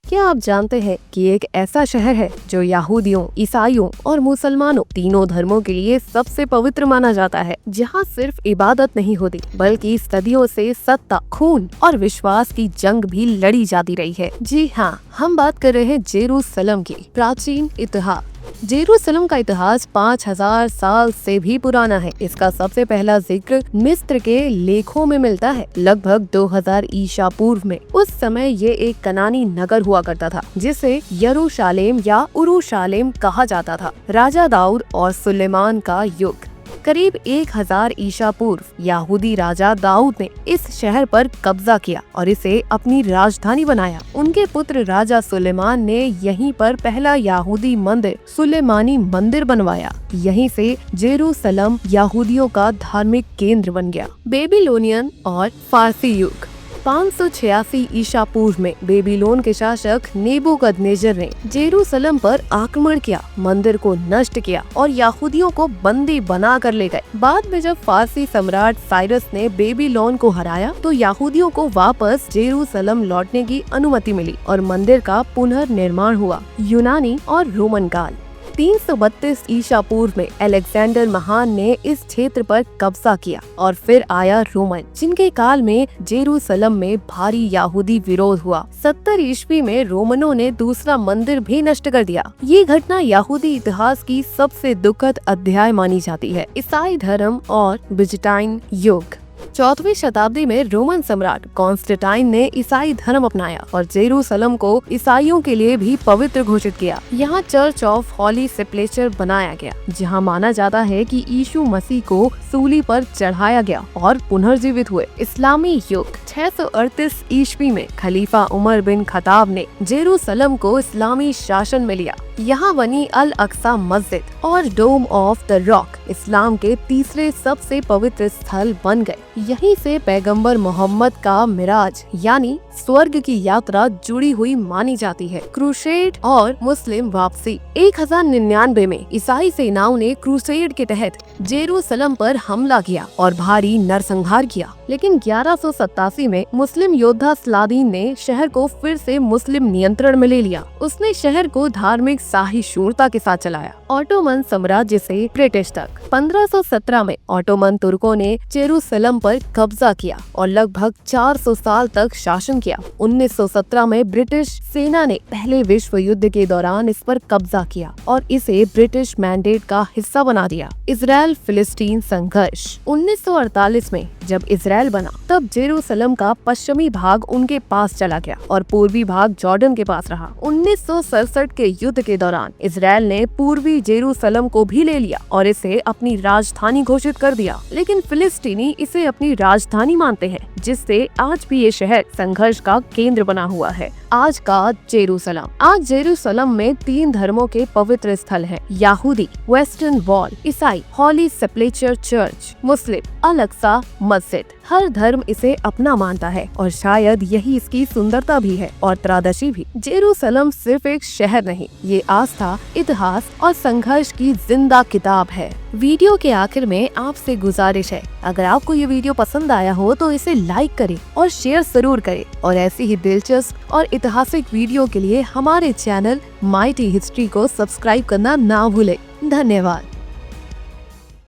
क्या आप जानते हैं कि एक ऐसा शहर है जो यहूदियों, ईसाइयों और मुसलमानों तीनों धर्मों के लिए सबसे पवित्र माना जाता है, जहां सिर्फ इबादत नहीं होती बल्कि सदियों से सत्ता, खून और विश्वास की जंग भी लड़ी जाती रही है। जी हाँ, हम बात कर रहे हैं जेरूसलम की प्राचीन इतिहास। जेरूसलम का इतिहास 5000 साल से भी पुराना है। इसका सबसे पहला जिक्र मिस्र के लेखों में मिलता है, लगभग 2000 ईसा पूर्व में। उस समय ये एक कनानी नगर हुआ करता था जिसे यरूशलेम या उरूशालेम कहा जाता था। राजा दाऊद और सुलेमान का युग। करीब 1000 ईसा पूर्व यहूदी राजा दाऊद ने इस शहर पर कब्जा किया और इसे अपनी राजधानी बनाया। उनके पुत्र राजा सुलेमान ने यहीं पर पहला यहूदी मंदिर सुलेमानी मंदिर बनवाया। यहीं से जेरूसलम यहूदियों का धार्मिक केंद्र बन गया। बेबीलोनियन और फारसी युग। 586 ईसा पूर्व में बेबीलोन के शासक नेबूकदनेस्सर ने जेरूसलम पर आक्रमण किया, मंदिर को नष्ट किया और यहूदियों को बंदी बना कर ले गए। बाद में जब फारसी सम्राट साइरस ने बेबीलोन को हराया तो यहूदियों को वापस जेरूसलम लौटने की अनुमति मिली और मंदिर का पुनर्निर्माण हुआ। यूनानी और रोमन काल। 332 ईसा पूर्व में अलेक्जेंडर महान ने इस क्षेत्र पर कब्जा किया और फिर आया रोमन, जिनके काल में जेरूसलम में भारी यहूदी विरोध हुआ। 70 ईस्वी में रोमनों ने दूसरा मंदिर भी नष्ट कर दिया। ये घटना यहूदी इतिहास की सबसे दुखद अध्याय मानी जाती है। ईसाई धर्म और बिजटाइन युग। 14वीं शताब्दी में रोमन सम्राट कॉन्स्टेंटाइन ने ईसाई धर्म अपनाया और जेरूसलम को ईसाइयों के लिए भी पवित्र घोषित किया। यहाँ चर्च ऑफ हॉली सेपरेचर बनाया गया, जहाँ माना जाता है कि यीशु मसीह को सूली पर चढ़ाया गया और पुनर्जीवित हुए। इस्लामी युग। 638 ईस्वी में खलीफा उमर बिन खत्ताब ने जेरूसलम को इस्लामी शासन में लिया। यहाँ बनी अल अक्सा मस्जिद और डोम ऑफ द रॉक इस्लाम के तीसरे सबसे पवित्र स्थल बन गए। यहीं से पैगंबर मोहम्मद का मिराज यानी स्वर्ग की यात्रा जुड़ी हुई मानी जाती है। क्रूसेड और मुस्लिम वापसी। 1099 में ईसाई सेनाओं ने क्रूसेड के तहत जेरूसलम पर हमला किया और भारी नरसंहार किया, लेकिन 1187 में मुस्लिम योद्धा सलादीन ने शहर को फिर से मुस्लिम नियंत्रण में ले लिया। उसने शहर को धार्मिक साहिशूरता के साथ चलाया। ऑटोमन साम्राज्य से ब्रिटिश तक। 1517 में ऑटोमन तुर्कों ने जेरूसलम पर कब्जा किया और लगभग 400 साल तक शासन किया। 1917 में ब्रिटिश सेना ने पहले विश्व युद्ध के दौरान इस पर कब्जा किया और इसे ब्रिटिश मैंडेट का हिस्सा बना दिया। इजराइल फिलिस्तीन संघर्ष। 1948 में जब इजराइल बना तब जेरूसलम का पश्चिमी भाग उनके पास चला गया और पूर्वी भाग जॉर्डन के पास रहा। 1967 के युद्ध के दौरान इजराइल ने पूर्वी जेरूसलम को भी ले लिया और इसे अपनी राजधानी घोषित कर दिया, लेकिन फिलिस्तीनी इसे अपनी राजधानी मानते हैं, जिससे आज भी ये शहर संघर्ष का केंद्र बना हुआ है। आज का जेरूसलम। आज जेरूसलम में 3 धर्मों के पवित्र स्थल हैं: यहूदी वेस्टर्न वॉल, ईसाई हॉली सेपरेचर चर्च, मुस्लिम अल अक्सा मस्जिद। हर धर्म इसे अपना मानता है और शायद यही इसकी सुंदरता भी है और त्रादशी भी। जेरूसलम सिर्फ एक शहर नहीं, ये आस्था, इतिहास और संघर्ष की जिंदा किताब है। वीडियो के आखिर में आपसे गुजारिश है, अगर आपको ये वीडियो पसंद आया हो तो इसे लाइक करें और शेयर जरूर करें और ऐसी ही दिलचस्प और ऐतिहासिक वीडियो के लिए हमारे चैनल माइटी हिस्ट्री को सब्सक्राइब करना ना भूलें। धन्यवाद।